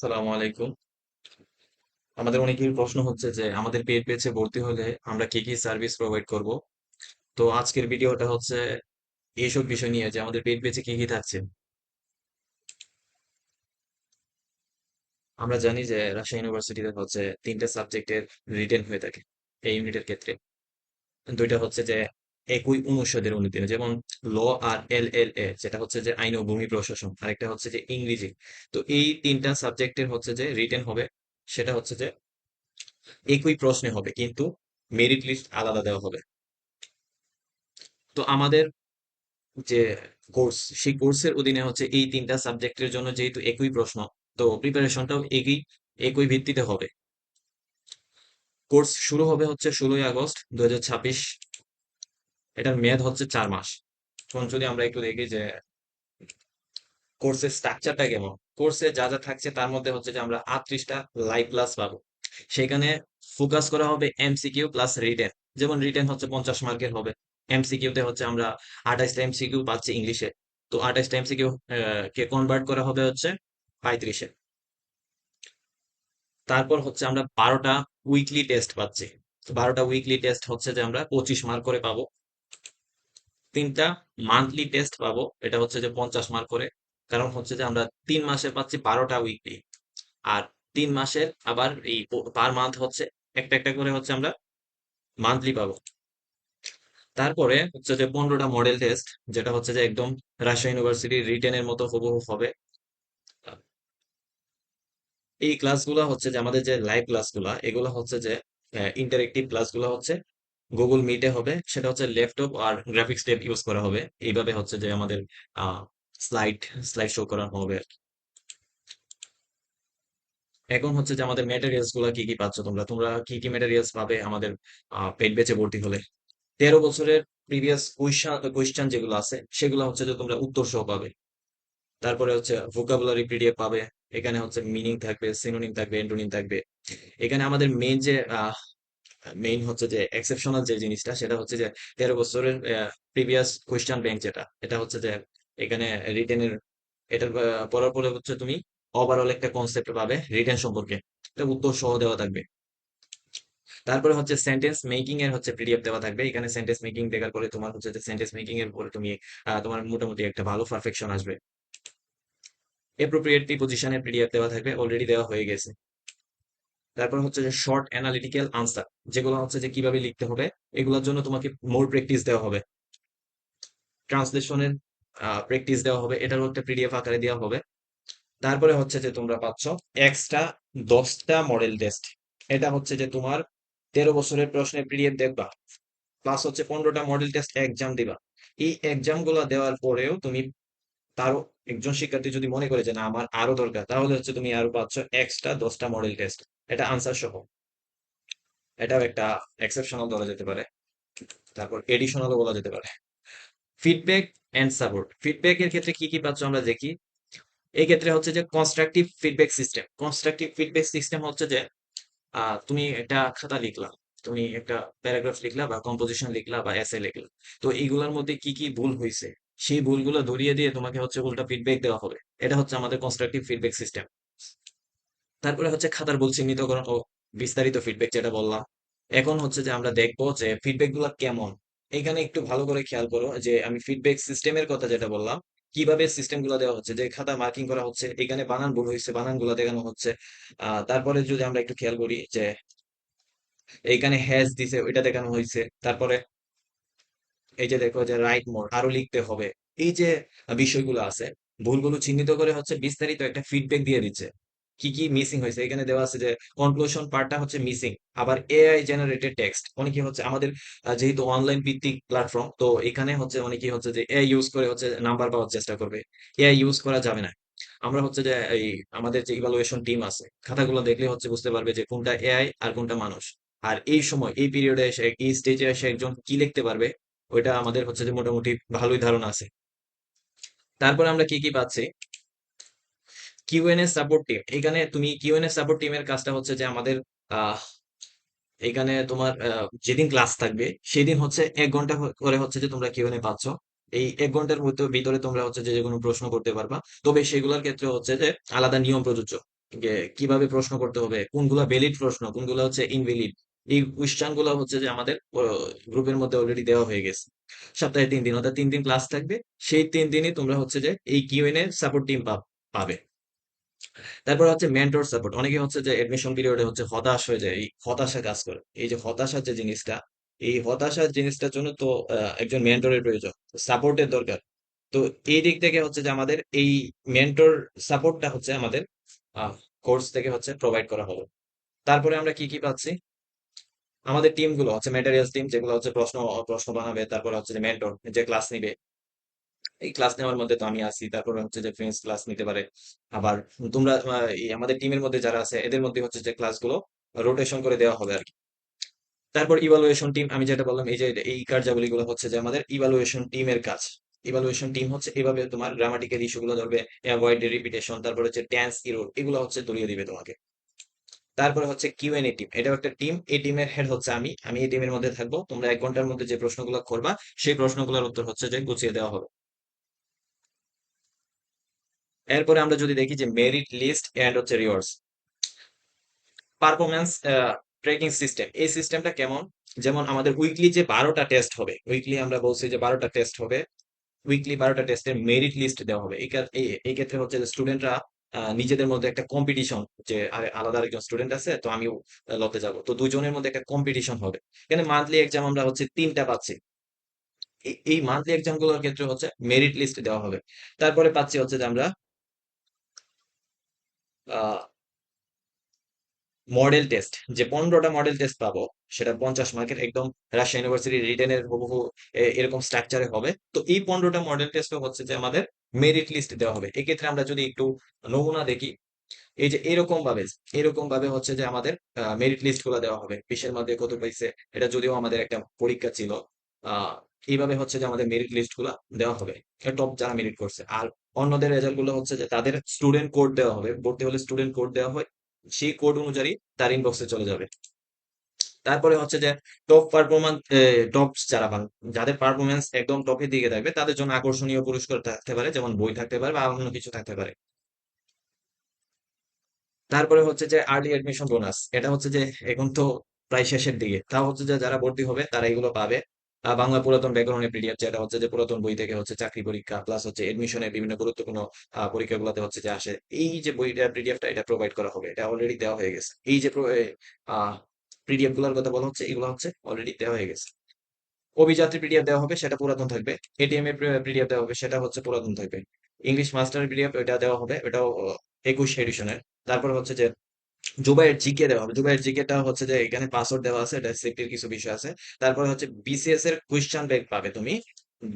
সালামু আলাইকুম। আমাদের অনেকের প্রশ্ন হচ্ছে যে আমাদের পেড ব্যাচে ভর্তি হলে আমরা কি কি সার্ভিস প্রোভাইড করব। তো আজকের ভিডিওটা হচ্ছে এইসব বিষয় নিয়ে যে আমাদের পেড ব্যাচে কি কি থাকছে। আমরা জানি যে রাজশাহী ইউনিভার্সিটিতে হচ্ছে তিনটা সাবজেক্টের রিটেন হয়ে থাকে এই ইউনিটের ক্ষেত্রে। দুইটা হচ্ছে যে একই অনুষদের অনুদিনে, যেমন ল আর এল যেটা হচ্ছে যে আইন ও ভূমি প্রশাসন, আরেকটা হচ্ছে যে ইংরেজি। তো এই তিনটা সাবজেক্টের হচ্ছে যে রিটেন হবে, সেটা হচ্ছে যে একই প্রশ্নে হবে, কিন্তু মেরিট লিস্ট আলাদা দেওয়া হবে। তো আমাদের যে কোর্স, সেই কোর্সের অধীনে হচ্ছে এই তিনটা সাবজেক্টের জন্য যেহেতু একই প্রশ্ন, তো প্রিপারেশনটাও একই একই ভিত্তিতে হবে। কোর্স শুরু হবে হচ্ছে 16ই আগস্ট 2026। এটার মেয়াদ হচ্ছে 4 মাস। এখন যদি আমরা একটু দেখি যে কোর্সের স্ট্রাকচারটা কেমন, কোর্সে যা যা থাকছে তার মধ্যে হচ্ছে যে আমরা 38টা লাইভ ক্লাস পাবো। সেখানে ফোকাস করা হবে এমসিকিউ প্লাস রিটেন। যেমন রিটেন হচ্ছে 50 মার্কের হবে, এমসিকিউতে হচ্ছে আমরা 28টা এমসিকিউ পাচ্ছি ইংলিশে। তো 28টা এমসিকিউ কে কনভার্ট করা হবে হচ্ছে 35-এ। তারপর হচ্ছে আমরা 12টা উইকলি টেস্ট পাচ্ছি। 12টা উইকলি টেস্ট হচ্ছে যে আমরা 25 মার্ক করে পাবো। 3টা মান্থলি টেস্ট পাবো, এটা হচ্ছে যে 50 মার্ক করে। কারণ হচ্ছে যে আমরা 3 মাসে পাচ্ছি 12টা উইকলি, আর 3 মাসের আবার এই পার মান্থ হচ্ছে একটা একটা করে হচ্ছে আমরা মান্থলি পাবো। তারপরে হচ্ছে যে 15টা মডেল টেস্ট, যেটা হচ্ছে যে একদম রাজশাহী ইউনিভার্সিটির রিটেনের মতো হুবহু হবে। এই ক্লাসগুলো হচ্ছে যে আমাদের যে লাইভ ক্লাসগুলা, এগুলো হচ্ছে যে ইন্টারেক্টিভ ক্লাসগুলো হচ্ছে গুগল মিটে হবে। সেটা হচ্ছে ল্যাপটপ আর গ্রাফিক্স ট্যাব ইউজ করা হবে। এইভাবে হচ্ছে যে আমাদের স্লাইড স্লাইড শো করা হবে। এখন হচ্ছে যে আমাদের ম্যাটেরিয়ালস গুলা কি কি পাচ্ছ, তোমরা তোমরা কি কি ম্যাটেরিয়ালস পাবে আমাদের পেইড ব্যাচে ভর্তি হলে। 13 বছরের প্রিভিয়াস কোয়েশ্চেন যেগুলো আছে, সেগুলো হচ্ছে যে তোমরা উত্তর সহ পাবে। তারপরে হচ্ছে ভোকাবুলারি পিডিএফ পাবে। এখানে হচ্ছে মিনিং থাকবে, সিনোনিম থাকবে, এন্টোনিম থাকবে। এখানে আমাদের মেইন যে মেইন হচ্ছে যে এক্সেপশনাল যে জিনিসটা, সেটা হচ্ছে যে 13 বছরের প্রিভিয়াস কোয়েশ্চেন ব্যাংক, যেটা এটা হচ্ছে যে এখানে রিটেনের, এটার পড়ার পরে হচ্ছে তুমি ওভারঅল একটা কনসেপ্ট পাবে রিটেন সম্পর্কে। এটা উত্তর সহ দেওয়া থাকবে। তারপরে হচ্ছে সেন্টেন্স মেকিং এর হচ্ছে পিডিএফ দেওয়া থাকবে। এখানে সেন্টেন্স মেকিং দেখার পরে তোমার হচ্ছে যে সেন্টেন্স মেকিং এর পরে তুমি তোমার মোটামুটি একটা ভালো পারফেকশন আসবে। এপ্রোপ্রিয়েট প্রিপোজিশনের পিডিএফ দেওয়া থাকবে, অলরেডি দেওয়া হয়ে গেছে। তারপর হচ্ছে যে শর্ট অ্যানালিটিক্যাল আনসার, যেগুলো হচ্ছে যে কিভাবে লিখতে হবে, এগুলোর জন্য তোমাকে মোর প্র্যাকটিস দেওয়া হবে। ট্রান্সলেশনের প্র্যাকটিস দেওয়া হবে, এটারও একটা পিডিএফ আকারে দেওয়া হবে। তারপরে হচ্ছে যে তোমরা পাচ্ছ এক্সট্রা 10টা মডেল টেস্ট। এটা হচ্ছে যে তোমার 13 বছরের প্রশ্নের পিডিএফ দেখবা, প্লাস হচ্ছে 15টা মডেল টেস্ট এক্সাম দিবা। এই এক্সাম গুলা দেওয়ার পরেও তুমি, তারও একজন শিক্ষার্থী যদি মনে করে যে না আমার আরো দরকার, তাহলে হচ্ছে তুমি আরো পাচ্ছ এক্সট্রা 10টা মডেল টেস্ট, এটা আনসার সহ। এটাও একটা এক্সেপশনাল বলা যেতে পারে, তারপর এডিশনালও বলা যেতে পারে। ফিডব্যাক এন্ড সাপোর্ট, ফিডব্যাক এর ক্ষেত্রে কি কি পাচ্ছ আমরা দেখি। এই ক্ষেত্রে হচ্ছে যে constructive feedback system. Constructive feedback system হচ্ছে যে তুমি একটা খাতা লিখলা, তুমি একটা প্যারাগ্রাফ লিখলা বা কম্পোজিশন লিখলা বা এসে লিখলা। তো এইগুলোর মধ্যে কি কি ভুল হয়েছে, সেই ভুলগুলো ধরিয়ে দিয়ে তোমাকে হচ্ছে উল্টা ফিডব্যাক দেওয়া হবে। এটা হচ্ছে আমাদের কনস্ট্রাকটিভ ফিডব্যাক সিস্টেম। তারপরে হচ্ছে খাতার ভুল চিহ্নিতকরণ ও বিস্তারিত ফিডব্যাক, যেটা বললাম। এখন হচ্ছে যে আমরা দেখবো যে ফিডব্যাক গুলা কেমন। এখানে একটু ভালো করে খেয়াল করো যে আমি ফিডব্যাক সিস্টেমের কথা যেটা বললাম, কিভাবে সিস্টেম গুলা দেওয়া হচ্ছে, যে খাতা মার্কিং করা হচ্ছে, এখানে বানান ভুল হয়েছে, বানান গুলা দেখানো হচ্ছে। তারপরে যদি আমরা একটু খেয়াল করি যে এইখানে হ্যাজ দিছে, ওইটা দেখানো হয়েছে। তারপরে এই যে দেখো যে রাইট মোর, আরো লিখতে হবে। এই যে বিষয়গুলো আছে, ভুলগুলো চিহ্নিত করে হচ্ছে বিস্তারিত একটা ফিডব্যাক দিয়ে দিচ্ছে। কি কি মিসিং হয়েছে এখানে দেওয়া আছে, যে কনক্লুশন পার্টটা হচ্ছে মিসিং। আবার এআই জেনারেটেড টেক্সট, অনেকে হচ্ছে আমাদের যেহেতু অনলাইন ভিত্তিক প্ল্যাটফর্ম, তো এখানে হচ্ছে অনেকে হচ্ছে যে এআই ইউজ করে হচ্ছে নাম্বার পাওয়ার চেষ্টা করবে। এআই ইউজ করা যাবে না। আমরা হচ্ছে যে এই আমাদের যে ইভালুয়েশন টিম আছে, খাতাগুলো দেখলে হচ্ছে বুঝতে পারবে যে কোনটা এআই আর কোনটা মানুষ। আর এই সময় এই পিরিয়ডে এসে এই স্টেজে এসে একজন কি লিখতে পারবে, ওইটা আমাদের হচ্ছে যে মোটামুটি ভালোই ধারণা আছে। তারপরে আমরা কি কি পাচ্ছি, কিউএনএ সাপোর্ট টিম। এখানে তুমি কিউএনএ সাপোর্ট টিমের কাজটা হচ্ছে যে আমাদের আহ এখানে তোমার যেদিন ক্লাস থাকবে সেদিন হচ্ছে 1 ঘন্টা করে হচ্ছে যে তোমরা কিউএনএ পাচ্ছ। এই 1 ঘন্টার মধ্যে ভিতরে তোমরা হচ্ছে যে যে কোনো প্রশ্ন করতে পারবা। তবে সেগুলোর ক্ষেত্রে হচ্ছে যে আলাদা নিয়ম প্রযোজ্য। কিভাবে প্রশ্ন করতে হবে, কোনগুলা ভ্যালিড প্রশ্ন, কোনগুলো হচ্ছে ইনভ্যালিড, এই কোয়েশ্চেন গুলো হচ্ছে যে আমাদের গ্রুপের মধ্যে অলরেডি দেওয়া হয়ে গেছে। সপ্তাহে 3 দিন, অর্থাৎ 3 দিন ক্লাস থাকবে। সেই 3 দিনই তোমরা হচ্ছে যে এই কিউএনএ সাপোর্ট টিম পাবে। তারপর হচ্ছে মেন্টর সাপোর্ট। অনেকে হচ্ছে যে এডমিশন পিরিয়ডে হচ্ছে হতাশ হয়ে যায়, এই হতাশা কাজ করে। এই যে হতাশার যে জিনিসটা, এই হতাশার জিনিসটার জন্য তো একজন মেন্টরের প্রয়োজন, সাপোর্টের দরকার। তো এই দিক থেকে হচ্ছে যে আমাদের এই মেন্টর সাপোর্টটা হচ্ছে আমাদের কোর্স থেকে হচ্ছে প্রোভাইড করা হবে। তারপরে আমরা কি কি পাচ্ছি, আমাদের টিম গুলো হচ্ছে ম্যাটেরিয়ালস টিম, যেগুলো হচ্ছে প্রশ্ন প্রশ্ন বানাবে। তারপরে হচ্ছে যে মেন্টর যে ক্লাস নিবে, এই ক্লাস নেওয়ার মধ্যে তো আমি আছি। তারপরে হচ্ছে যে ফ্রেন্ডস ক্লাস নিতে পারে। আবার তোমরা এই আমাদের টিমের মধ্যে যারা আছে এদের মধ্যে হচ্ছে যে ক্লাসগুলো রোটেশন করে দেওয়া হবে আর কি। তারপর ইভালুয়েশন টিম, আমি যেটা বললাম, এই যে এই কার্যাবলীগুলো হচ্ছে যে আমাদের ইভালুয়েশন টিমের কাজ। ইভালুয়েশন টিম হচ্ছে এভাবে তোমার গ্রামাটিক্যাল ইস্যুগুলো ধরবে, অ্যাভয়েড রিপিটেশন, তারপর হচ্ছে টেন্স ইরর, এগুলো হচ্ছে ধরিয়ে দিবে তোমাকে। তারপরে হচ্ছে কিউএনএ টিম, এটাও একটা টিম। এই টিমের হেড হচ্ছে আমি এই টিমের মধ্যে থাকবো। তোমরা 1 ঘন্টার মধ্যে যে প্রশ্নগুলো করবা, সেই প্রশ্নগুলোর উত্তর হচ্ছে যে গুছিয়ে দেওয়া হবে। এরপরে আমরা যদি দেখি যে মেরিট লিস্ট এন্ড হচ্ছে রিওয়ার্ডস, পারফরমেন্স ট্র্যাকিং সিস্টেম, এই সিস্টেমটা কেমন? যেমন আমাদের উইকলি যে 12টা টেস্ট হবে, উইকলি আমরা বলছি যে 12টা টেস্ট হবে, উইকলি 12টা টেস্টের মেরিট লিস্ট দেওয়া হবে। এই ক্ষেত্রে হচ্ছে যে স্টুডেন্টরা নিজেদের মধ্যে একটা কম্পিটিশন, যে আলাদা আরেকজন স্টুডেন্ট আছে তো আমিও লতে যাব, তো দুজনের মধ্যে একটা কম্পিটিশন হবে। এখানে মান্থলি এক্সাম আমরা হচ্ছে 3টা পাচ্ছি। এই মান্থলি এক্সাম গুলোর ক্ষেত্রে হচ্ছে মেরিট লিস্ট দেওয়া হবে। তারপরে পাচ্ছি হচ্ছে যে আমরা মডেল টেস্ট, যে 15টা মডেল টেস্ট পাবো, সেটা 50 মার্কের, একদম রাজশাহী ইউনিভার্সিটি রিটেনের হুবহু এরকম স্ট্রাকচারে হবে। তো এই 15টা মডেল টেস্ট হচ্ছে যে আমাদের মেরিট লিস্ট দেওয়া হবে। এক্ষেত্রে আমরা যদি একটু নমুনা দেখি, এই যে এরকম ভাবে হচ্ছে যে আমাদের মেরিট লিস্ট গুলো দেওয়া হবে, 20-এর মধ্যে কত পাইছে। এটা যদিও আমাদের একটা পরীক্ষা ছিল। আহ এইভাবে হচ্ছে যে আমাদের মেরিট লিস্ট গুলা দেওয়া হবে, টপ যারা মেরিট করছে। আর অন্যদের রেজাল্ট গুলো হচ্ছে যে তাদের স্টুডেন্ট কোড দেওয়া হবে, ভর্তি হলে স্টুডেন্ট কোড দেওয়া হয়, সেই কোড অনুযায়ী তার ইনবক্সে চলে যাবে। তারপরে হচ্ছে যে টপ পারফরমেন্স, টপ যারা যাদের পারফরমেন্স একদম টপের দিকে থাকবে, তাদের জন্য আকর্ষণীয় পুরস্কার থাকতে পারে, যেমন বই থাকতে পারে বা অন্য কিছু থাকতে পারে। তারপরে হচ্ছে যে আর্লি এডমিশন বোনাস, এটা হচ্ছে যে এখন তো প্রায় শেষের দিকে, তাও হচ্ছে যে যারা ভর্তি হবে তারা এগুলো পাবে। বাংলা পুরাতন ব্যাকরণের পিডিএফ, যেটা হচ্ছে যে পুরাতন বই থেকে হচ্ছে চাকরি পরীক্ষা প্লাস হচ্ছে এডমিশনের বিভিন্ন গুরুত্বপূর্ণ পরীক্ষাগুলোতে হচ্ছে যে আসে, এই যে বইটা পিডিএফটা এটা প্রোভাইড করা হবে, এটা অলরেডি দেওয়া হয়ে গেছে। এই যে পিডিএফ গুলোর কথা বলা হচ্ছে, এগুলো হচ্ছে অলরেডি দেওয়া হয়ে গেছে। অভিযাত্রী পিডিএফ দেওয়া হবে, সেটা পুরাতন থাকবে। এটিএম এর পিডিএফ দেওয়া হবে, সেটা হচ্ছে পুরাতন থাকবে। ইংলিশ মাস্টার পিডিএফ এটা দেওয়া হবে, এটাও 21 এডিশনের। তারপর হচ্ছে যে জুবাইয়ের জিকে দেওয়া হবে। জুবাইয়ের জিকেটা হচ্ছে যে এখানে পাসওয়ার্ড দেওয়া আছে, এটা সেফটির কিছু বিষয় আছে। তারপরে হচ্ছে বিসিএস এর কোয়েশ্চেন ব্যাংক পাবে তুমি।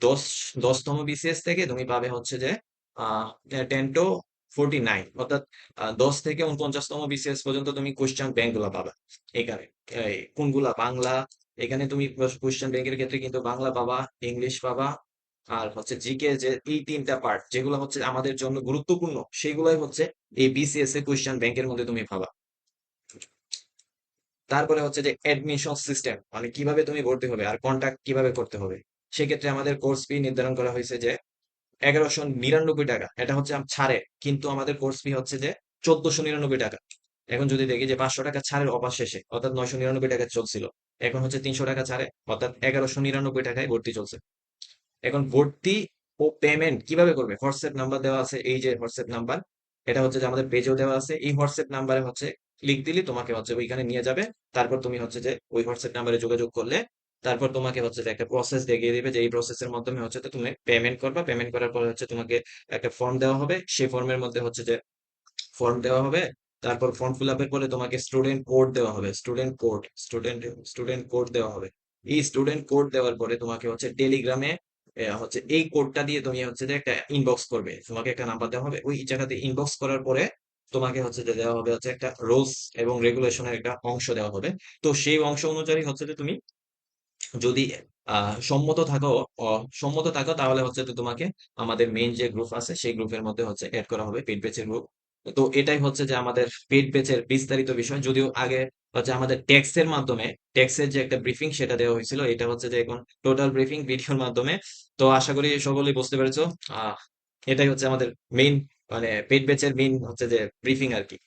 10 10তম বিসিএস থেকে তুমি পাবে হচ্ছে যে 10 to 49, অর্থাৎ 10 থেকে 49তম বিসিএস পর্যন্ত তুমি কোয়েশ্চেন ব্যাংক গুলা পাবা এখানে। কোনগুলা? বাংলা, এখানে তুমি কোয়েশ্চেন ব্যাংকের ক্ষেত্রে কিন্তু বাংলা পাবা, ইংলিশ পাবা, আর হচ্ছে জিকে, যে এই 3টা পার্ট যেগুলো হচ্ছে আমাদের জন্য গুরুত্বপূর্ণ, সেগুলোই হচ্ছে এই বিসিএস এর কোয়েশ্চেন ব্যাংকের মধ্যে তুমি পাবা। তারপরে হচ্ছে যে অ্যাডমিশন সিস্টেম, মানে কিভাবে তুমি ভর্তি হবে আর কন্টাক্ট কিভাবে করতে হবে। সেক্ষেত্রে আমাদের কোর্স ফি নির্ধারণ করা হয়েছে যে 1199 টাকা, এটা হচ্ছে ছাড়ে, কিন্তু আমাদের কোর্স ফি হচ্ছে যে 1499 টাকা। এখন যদি দেখি যে 500 টাকা ছাড়ের অফার শেষে, অর্থাৎ 999 টাকা চলছিল, এখন হচ্ছে 300 টাকা ছাড়ে, অর্থাৎ 1199 টাকায় ভর্তি চলছে। এখন ভর্তি ও পেমেন্ট কিভাবে করবে? হোয়াটসঅ্যাপ নাম্বার দেওয়া আছে, এই যে হোয়াটসঅ্যাপ নাম্বার, এটা হচ্ছে যে আমাদের পেজেও দেওয়া আছে। এই হোয়াটসঅ্যাপ নাম্বারে হচ্ছে ক্লিক দিলে তোমাকে হচ্ছে ওইখানে নিয়ে যাবে। তারপর তুমি হচ্ছে যে ওই হোয়াটসঅ্যাপ নাম্বারে যোগাযোগ করলে, তারপর তোমাকে হচ্ছে যে একটা প্রসেস দেখিয়ে দিবে, যে এই প্রসেসের মাধ্যমে হচ্ছে তো তুমি পেমেন্ট করবা। পেমেন্ট করার পর হচ্ছে তোমাকে একটা ফর্ম দেওয়া হবে, সেই ফর্মের মধ্যে হচ্ছে যে ফর্ম দেওয়া হবে। তারপর ফর্ম ফিল আপের পরে তোমাকে স্টুডেন্ট কোড দেওয়া হবে, স্টুডেন্ট কোড দেওয়া হবে। এই স্টুডেন্ট কোড দেওয়ার পরে তোমাকে হচ্ছে টেলিগ্রামে হচ্ছে এই কোডটা দিয়ে তুমি হচ্ছে যে একটা ইনবক্স করবে, তোমাকে একটা নাম্বার দেওয়া হবে, ওই জায়গাতে ইনবক্স করার পরে তোমাকে হচ্ছে যে দেওয়া হবে হচ্ছে একটা রুলস এবং রেগুলেশনের একটা অংশ দেওয়া হবে। তো সেই অংশ অনুযায়ী হচ্ছে যে তুমি যদি সম্মত থাকো, সম্মত থাকো, তাহলে হচ্ছে তো তোমাকে আমাদের মেইন যে গ্রুপ আছে সেই গ্রুপের মধ্যে হচ্ছে এড করা হবে, পেড ব্যাচের গ্রুপ। তো এটাই হচ্ছে যে আমাদের পেড ব্যাচের বিস্তারিত বিষয়। যদিও আগে হচ্ছে আমাদের ট্যাক্সের মাধ্যমে, ট্যাক্সের যে একটা ব্রিফিং সেটা দেওয়া হয়েছিল, এটা হচ্ছে যে এখন টোটাল ব্রিফিং ভিডিওর মাধ্যমে। তো আশা করি সকলেই বুঝতে পেরেছো। আহ এটাই হচ্ছে আমাদের মেইন, মানে পেড ব্যাচের মেইন হচ্ছে যে ব্রিফিং আর কি।